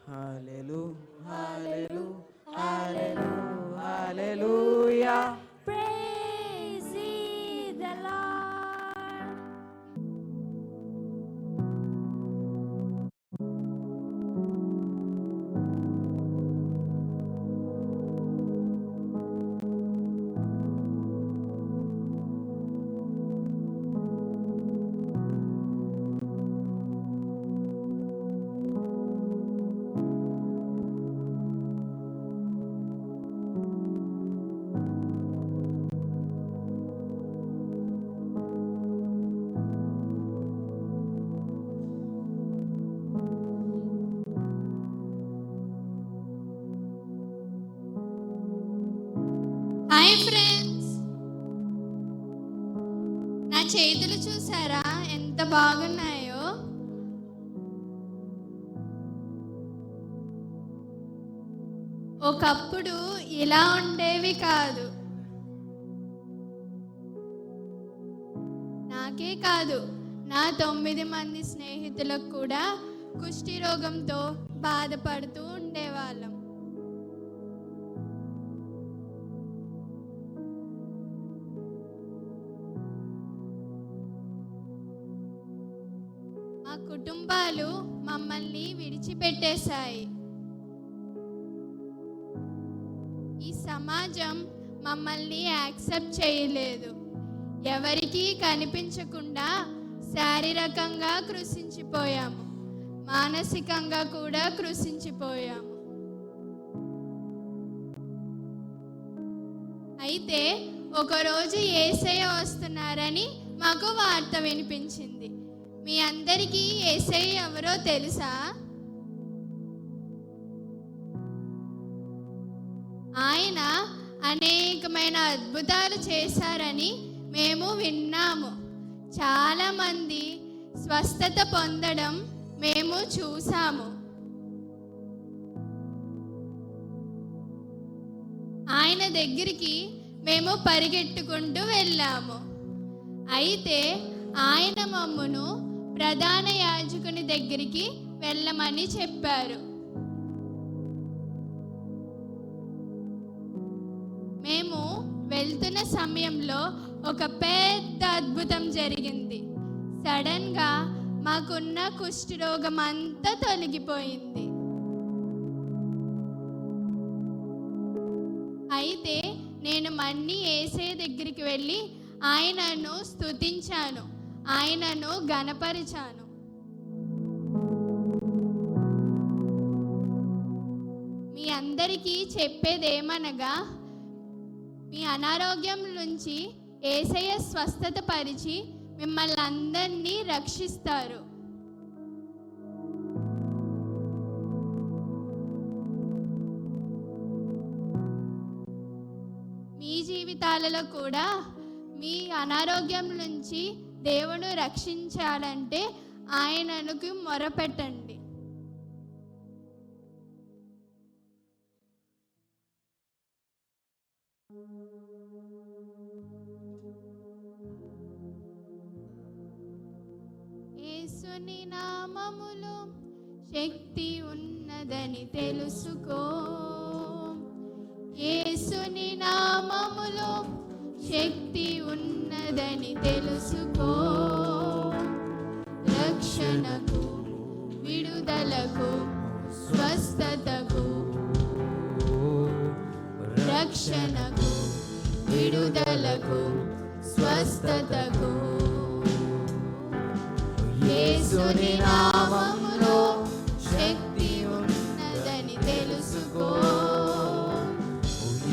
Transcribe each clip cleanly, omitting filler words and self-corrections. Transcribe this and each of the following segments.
Hallelujah, hallelujah, hallelujah, hallelujah. Praise ye the Lord. Hi friends, నా చేతులు చూసారా ఎంత బాగున్నాయో? ఒకప్పుడు ఇలా ఉండేవి కాదు. నాకే కాదు, నా 9 మంది స్నేహితులకు కూడా కుష్టి రోగంతో బాధపడుతూ ఉండేవాళ్ళం. మా కుటుంబాలు మమ్మల్ని విడిచిపెట్టేశాయి. ఈ సమాజం మమ్మల్ని యాక్సెప్ట్ చేయలేదు. ఎవరికీ కనిపించకుండా శారీరకంగా కృషించిపోయాము, మానసికంగా కూడా కృషించిపోయాము. అయితే ఒకరోజు యేసయ్య వస్తున్నారని మాకు వార్త వినిపించింది. మీ అందరికీ యేసయ్య ఎవరో తెలుసా? ఆయన అనేకమైన అద్భుతాలు చేశారని మేము విన్నాము. చాలామంది స్వస్థత పొందడం మేము చూసాము. ఆయన దగ్గరికి మేము పరిగెట్టుకుంటూ వెళ్ళాము. అయితే ఆయన మమ్మును ప్రధాన యాజకుని దగ్గరికి వెళ్ళమని చెప్పారు. మేము వెళ్తున్న సమయంలో ఒక పెద్ద అద్భుతం జరిగింది. సడన్గా మాకున్న కుష్టి రోగం అంతా తొలగిపోయింది. అయితే నేను మళ్ళీ యేసయ్య దగ్గరికి వెళ్ళి ఆయనను స్తుతించాను, ఆయనను ఘనపరిచాను. మీ అందరికీ చెప్పేదేమనగా, మీ అనారోగ్యం నుంచి యేసయ్య స్వస్థత పరిచి మిమ్మల్ని అందరినీ రక్షిస్తారు. మీ జీవితాలలో కూడా మీ అనారోగ్యం నుంచి దేవుడు రక్షించాలంటే ఆయనకు మొరపెట్టండి. యేసుని నామములో శక్తి ఉన్నదని తెలుసుకో. యేసుని నామములో శక్తి ఉన్నదని తెలుసుకో. రక్షణకు, విడుదలకు, స్వస్థతకు, రక్షణకు, విడుదలకు, స్వస్థతకు యేసుని నామములో శక్తి ఉన్నదని తెలుసుకో.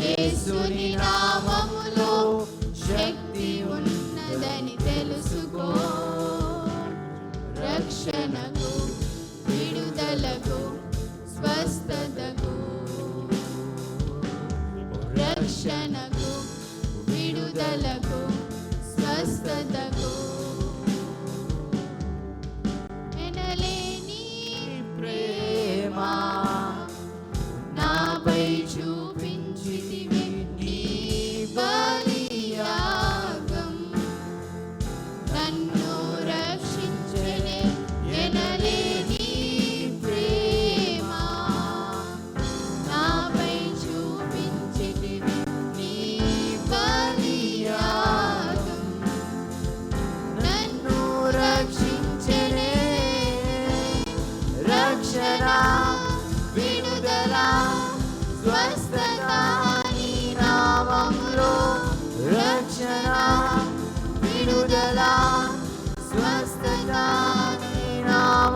యేసుని నామములో శక్తి ఉన్నదని తెలుసుకో. రక్షణకు, విడుదలకు, స్వస్థతకు, రక్షణకు, విడుదలకు, స్వస్థతకు ఎనలేని ప్రేమ నాపై చూపించితివి. నీ బలియాగం నన్ను రక్షించెనే. ఎనలేని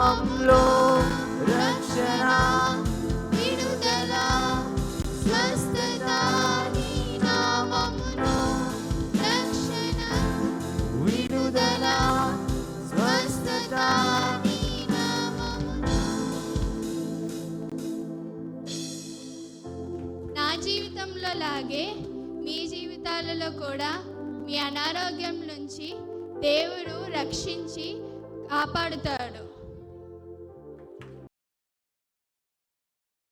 నామంలో రక్షణ విడుదల స్వస్థత నీ నామములో రక్షణ విడుదల స్వస్థత నీ నామములో. నా జీవితంలో లాగే మీ జీవితాలలో కూడా మీ అనారోగ్యం నుంచి దేవుడు రక్షించి కాపాడుతాడు.